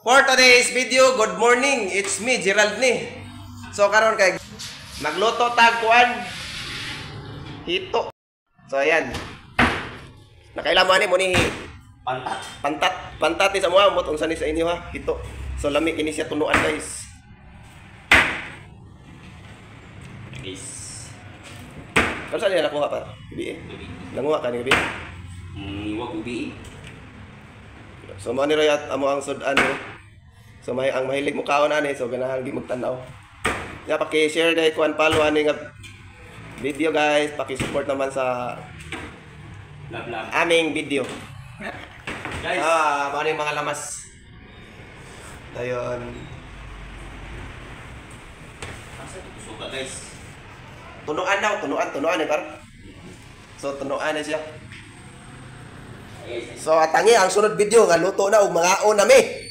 For today's video, good morning. It's me, Gerald ni. So karon kay magluto tag kuan hito. So ayan. Nakailaman ni mo ni pantat ni sa mga mot unsa ni sa inyo ha, hito. So lami kini siya tunuan guys. Ano saan niya nakuha pa? Gabi eh. Nanguha ka ni gabi? Wag ubi. So mo ni Royat amo ang sudan ni. So may ang mahilig mo kaon ani so ganahan gi magtan-aw. Ya paki-share dai kuan follow ani nga video guys, paki-support naman sa aming video. Guys, ano yung mga lamas? Dayon. asa ito suka guys? Tunuan eh par. So tunuan na siya. So atangi ang sunod video nga luto na og mga nami.